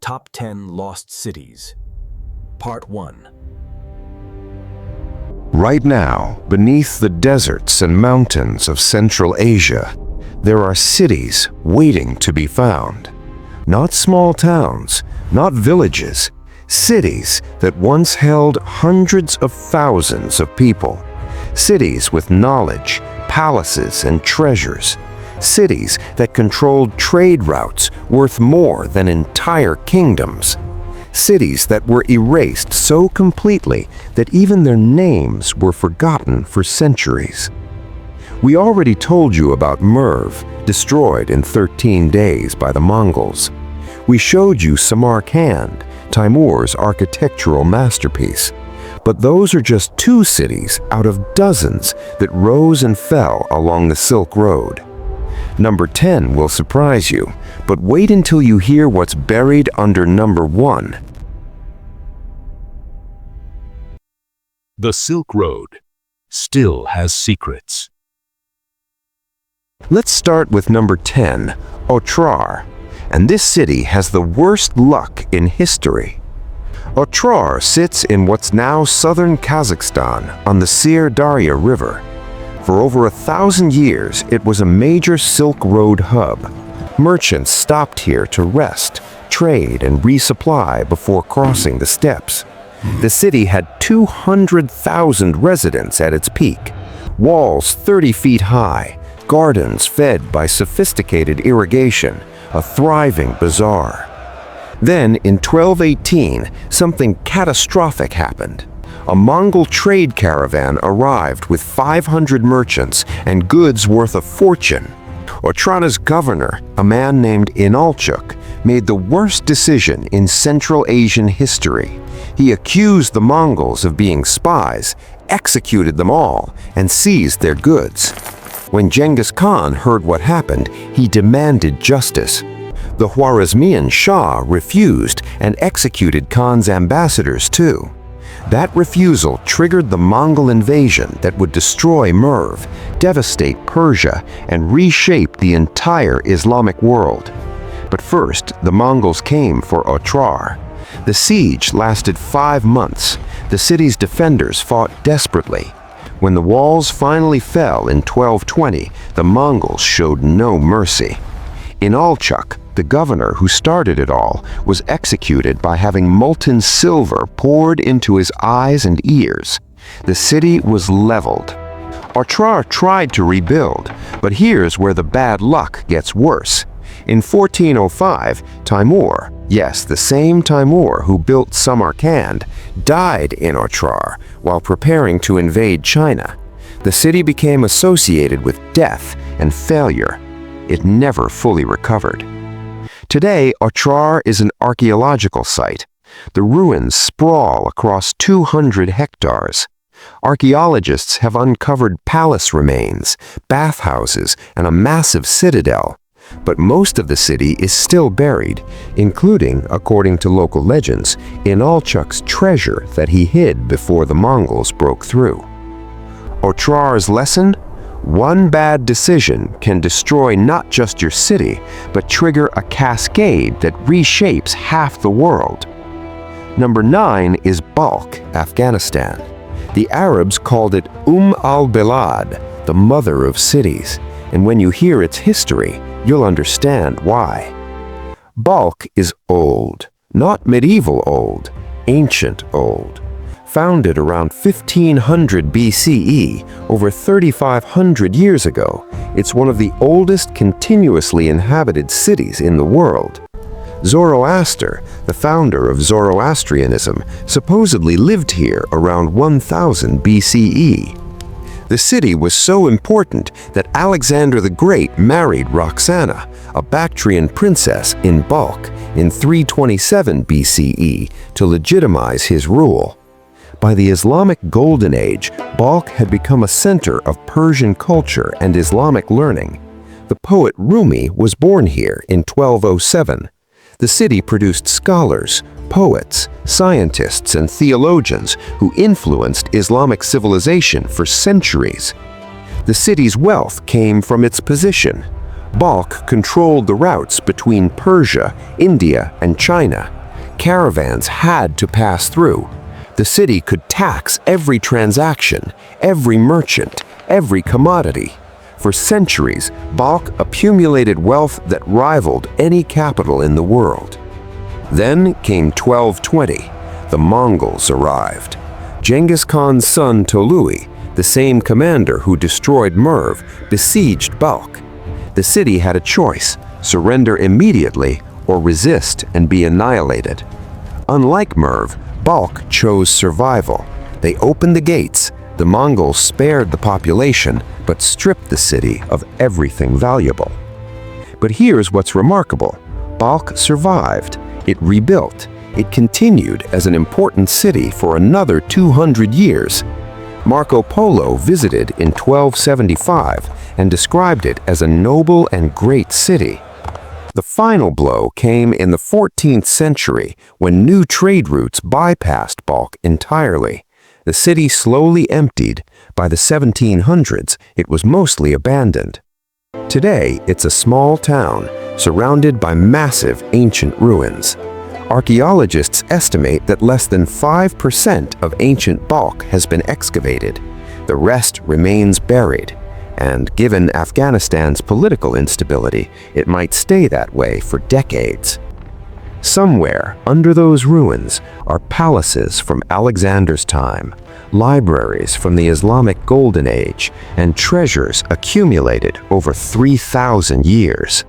Top 10 Lost Cities. Part 1. Right now, beneath the deserts and mountains of Central Asia, there are cities waiting to be found. Not small towns, not villages, cities that once held hundreds of thousands of people. Cities with knowledge, palaces, and treasures. Cities that controlled trade routes worth more than entire kingdoms. Cities that were erased so completely that even their names were forgotten for centuries. We already told you about Merv, destroyed in 13 days by the Mongols. We showed you Samarkand, Timur's architectural masterpiece. But those are just 2 cities out of dozens that rose and fell along the Silk Road. Number 10 will surprise you, but wait until you hear what's buried under number 1. The Silk Road still has secrets. Let's start with number 10, Otrar. And this city has the worst luck in history. Otrar sits in what's now southern Kazakhstan on the Sir Darya River. For over 1,000 years, it was a major Silk Road hub. Merchants stopped here to rest, trade, and resupply before crossing the steppes. The city had 200,000 residents at its peak, walls 30 feet high, gardens fed by sophisticated irrigation, a thriving bazaar. Then, in 1218, something catastrophic happened. A Mongol trade caravan arrived with 500 merchants and goods worth a fortune. Otrar's governor, a man named Inalchuk, made the worst decision in Central Asian history. He accused the Mongols of being spies, executed them all, and seized their goods. When Genghis Khan heard what happened, he demanded justice. The Khwarezmian Shah refused and executed Khan's ambassadors too. That refusal triggered the Mongol invasion that would destroy Merv, devastate Persia, and reshape the entire Islamic world. But first, the Mongols came for Otrar. The siege lasted 5 months. The city's defenders fought desperately. When the walls finally fell in 1220, the Mongols showed no mercy. Inalchuk, the governor who started it all, was executed by having molten silver poured into his eyes and ears. The city was leveled. Otrar tried to rebuild, but here's where the bad luck gets worse. In 1405, Timur, yes, the same Timur who built Samarkand, died in Otrar while preparing to invade China. The city became associated with death and failure. It never fully recovered. Today, Otrar is an archaeological site. The ruins sprawl across 200 hectares. Archaeologists have uncovered palace remains, bathhouses, and a massive citadel. But most of the city is still buried, including, according to local legends, Inalchuk's treasure that he hid before the Mongols broke through. Otrar's lesson? One bad decision can destroy not just your city, but trigger a cascade that reshapes half the world. Number 9 is Balkh, Afghanistan. The Arabs called it al-Bilad, the mother of cities, and when you hear its history, you'll understand why. Balkh is old, not medieval old, ancient old. Founded around 1500 BCE, over 3,500 years ago, it's one of the oldest continuously inhabited cities in the world. Zoroaster, the founder of Zoroastrianism, supposedly lived here around 1000 BCE. The city was so important that Alexander the Great married Roxana, a Bactrian princess, in Balkh in 327 BCE to legitimize his rule. By the Islamic Golden Age, Balkh had become a center of Persian culture and Islamic learning. The poet Rumi was born here in 1207. The city produced scholars, poets, scientists, and theologians who influenced Islamic civilization for centuries. The city's wealth came from its position. Balkh controlled the routes between Persia, India, and China. Caravans had to pass through. The city could tax every transaction, every merchant, every commodity. For centuries, Balkh accumulated wealth that rivaled any capital in the world. Then came 1220. The Mongols arrived. Genghis Khan's son Tolui, the same commander who destroyed Merv, besieged Balkh. The city had a choice: surrender immediately or resist and be annihilated. Unlike Merv, Balkh chose survival. They opened the gates. The Mongols spared the population, but stripped the city of everything valuable. But here's what's remarkable. Balkh survived. It rebuilt. It continued as an important city for another 200 years. Marco Polo visited in 1275 and described it as a noble and great city. The final blow came in the 14th century when new trade routes bypassed Balkh entirely. The city slowly emptied. By the 1700s, it was mostly abandoned. Today, it's a small town surrounded by massive ancient ruins. Archaeologists estimate that less than 5% of ancient Balkh has been excavated. The rest remains buried, and given Afghanistan's political instability, it might stay that way for decades. Somewhere under those ruins are palaces from Alexander's time, libraries from the Islamic Golden Age, and treasures accumulated over 3,000 years.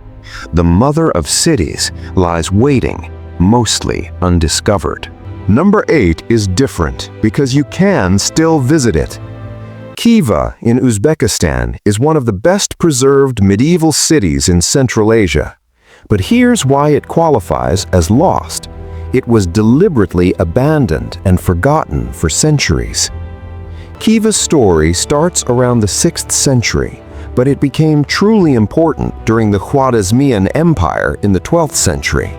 The mother of cities lies waiting, mostly undiscovered. Number 8 is different because you can still visit it. Khiva in Uzbekistan is one of the best preserved medieval cities in Central Asia. But here's why it qualifies as lost. It was deliberately abandoned and forgotten for centuries. Khiva's story starts around the 6th century, but it became truly important during the Khwarezmian Empire in the 12th century.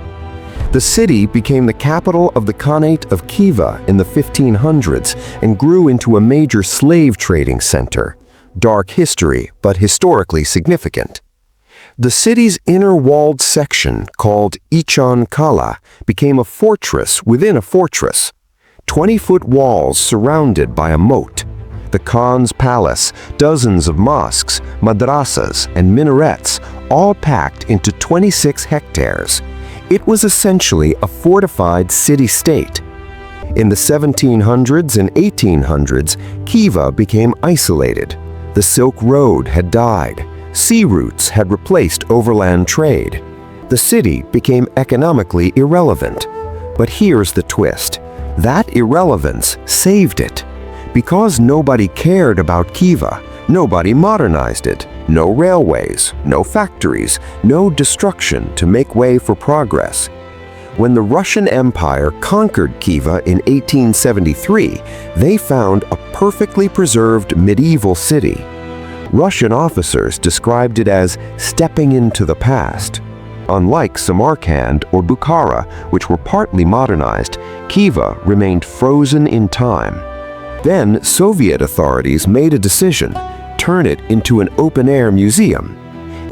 The city became the capital of the Khanate of Khiva in the 1500s and grew into a major slave trading center. Dark history, but historically significant. The city's inner walled section, called Ichan Kala, became a fortress within a fortress. 20-foot walls surrounded by a moat. The Khan's palace, dozens of mosques, madrasas, and minarets, all packed into 26 hectares. It was essentially a fortified city-state. In the 1700s and 1800s, Khiva became isolated. The Silk Road had died. Sea routes had replaced overland trade. The city became economically irrelevant. But here's the twist. That irrelevance saved it. Because nobody cared about Khiva, nobody modernized it. No railways, no factories, no destruction to make way for progress. When the Russian Empire conquered Khiva in 1873, they found a perfectly preserved medieval city. Russian officers described it as stepping into the past. Unlike Samarkand or Bukhara, which were partly modernized, Khiva remained frozen in time. Then Soviet authorities made a decision: turn it into an open-air museum.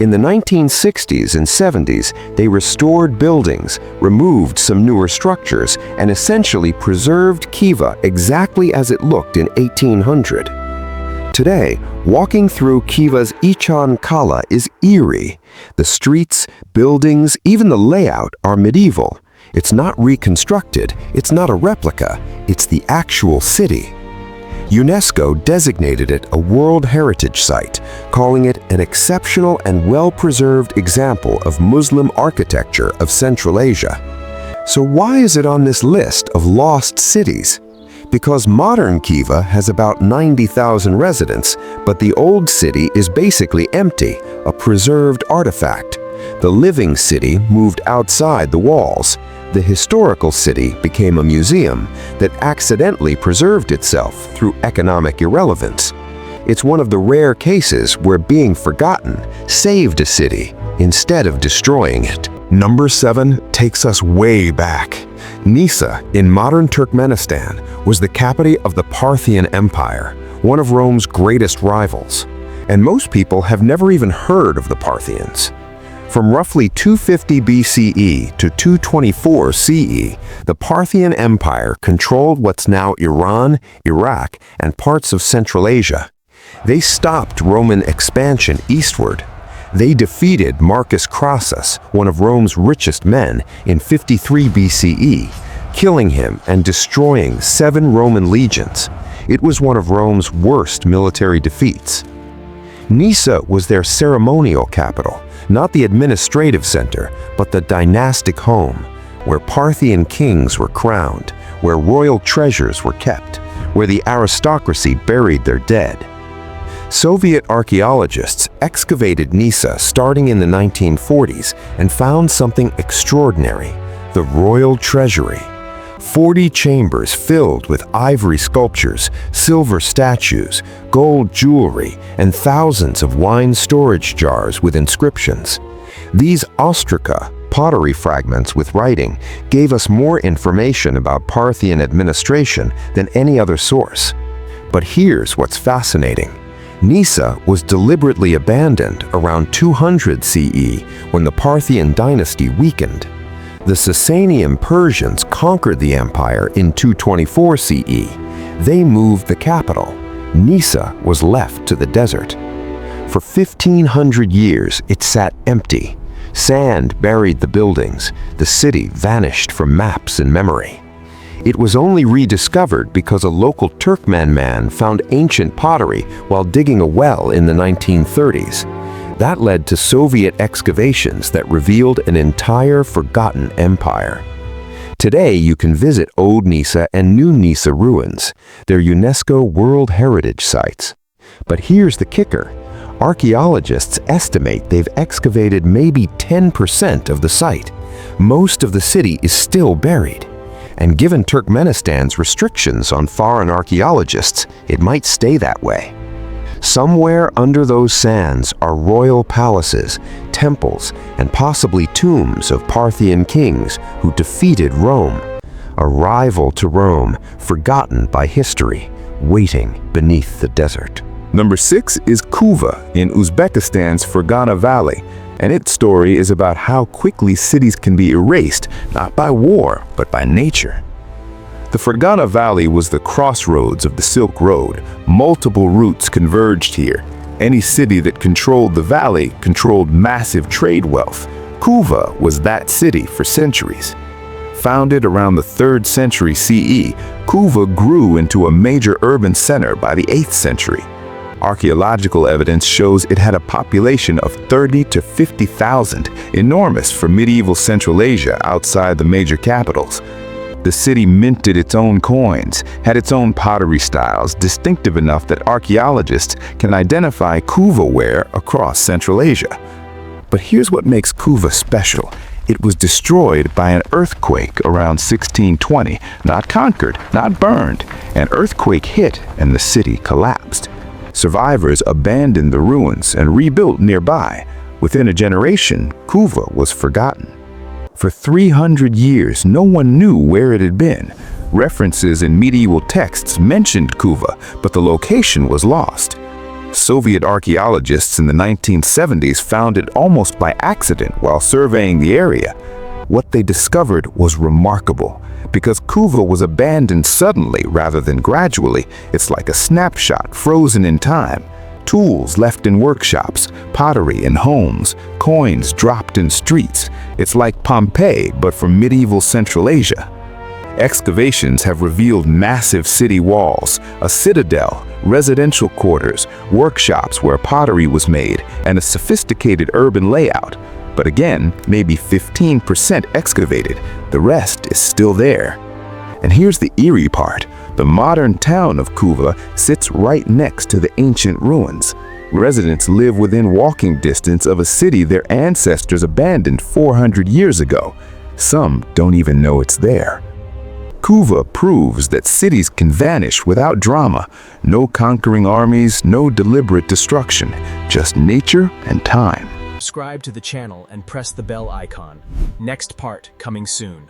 In the 1960s and 70s, they restored buildings, removed some newer structures, and essentially preserved Khiva exactly as it looked in 1800. Today, walking through Khiva's Ichan Kala is eerie. The streets, buildings, even the layout are medieval. It's not reconstructed, it's not a replica, it's the actual city. UNESCO designated it a World Heritage Site, calling it an exceptional and well-preserved example of Muslim architecture of Central Asia. So why is it on this list of lost cities? Because modern Khiva has about 90,000 residents, but the old city is basically empty, a preserved artifact. The living city moved outside the walls. The historical city became a museum that accidentally preserved itself through economic irrelevance. It's one of the rare cases where being forgotten saved a city instead of destroying it. Number 7 takes us way back. Nisa, in modern Turkmenistan, was the capital of the Parthian Empire, one of Rome's greatest rivals. And most people have never even heard of the Parthians. From roughly 250 BCE to 224 CE, the Parthian Empire controlled what's now Iran, Iraq, and parts of Central Asia. They stopped Roman expansion eastward. They defeated Marcus Crassus, one of Rome's richest men, in 53 BCE, killing him and destroying 7 Roman legions. It was one of Rome's worst military defeats. Nisa was their ceremonial capital, not the administrative center, but the dynastic home, where Parthian kings were crowned, where royal treasures were kept, where the aristocracy buried their dead. Soviet archaeologists excavated Nisa starting in the 1940s and found something extraordinary: the royal treasury. 40 chambers filled with ivory sculptures, silver statues, gold jewelry, and thousands of wine storage jars with inscriptions. These ostraca, pottery fragments with writing, gave us more information about Parthian administration than any other source. But here's what's fascinating. Nisa was deliberately abandoned around 200 CE when the Parthian dynasty weakened. The Sasanian Persians conquered the empire in 224 CE. They moved the capital. Nisa was left to the desert. For 1,500 years, it sat empty. Sand buried the buildings. The city vanished from maps and memory. It was only rediscovered because a local Turkmen man found ancient pottery while digging a well in the 1930s. That led to Soviet excavations that revealed an entire forgotten empire. Today, you can visit Old Nisa and New Nisa ruins. They're UNESCO World Heritage Sites. But here's the kicker. Archaeologists estimate they've excavated maybe 10% of the site. Most of the city is still buried. And given Turkmenistan's restrictions on foreign archaeologists, it might stay that way. Somewhere under those sands are royal palaces, temples, and possibly tombs of Parthian kings who defeated Rome. A rival to Rome, forgotten by history, waiting beneath the desert. Number 6 is Kuva in Uzbekistan's Fergana Valley, and its story is about how quickly cities can be erased, not by war, but by nature. The Fergana Valley was the crossroads of the Silk Road. Multiple routes converged here. Any city that controlled the valley controlled massive trade wealth. Kuva was that city for centuries. Founded around the 3rd century CE, Kuva grew into a major urban center by the 8th century. Archaeological evidence shows it had a population of 30 to 50,000, enormous for medieval Central Asia outside the major capitals. The city minted its own coins, had its own pottery styles distinctive enough that archaeologists can identify Kuva ware across Central Asia. But here's what makes Kuva special. It was destroyed by an earthquake around 1620, not conquered, not burned. An earthquake hit and the city collapsed. Survivors abandoned the ruins and rebuilt nearby. Within a generation, Kuva was forgotten. For 300 years, no one knew where it had been. References in medieval texts mentioned Kuva, but the location was lost. Soviet archaeologists in the 1970s found it almost by accident while surveying the area. What they discovered was remarkable. Because Kuva was abandoned suddenly rather than gradually, it's like a snapshot frozen in time. Tools left in workshops, pottery in homes, coins dropped in streets. It's like Pompeii, but for medieval Central Asia. Excavations have revealed massive city walls, a citadel, residential quarters, workshops where pottery was made, and a sophisticated urban layout. But again, maybe 15% excavated. The rest is still there. And here's the eerie part. The modern town of Kuva sits right next to the ancient ruins. Residents live within walking distance of a city their ancestors abandoned 400 years ago. Some don't even know it's there. Kuva proves that cities can vanish without drama. No conquering armies, no deliberate destruction, just nature and time. Subscribe to the channel and press the bell icon. Next part coming soon.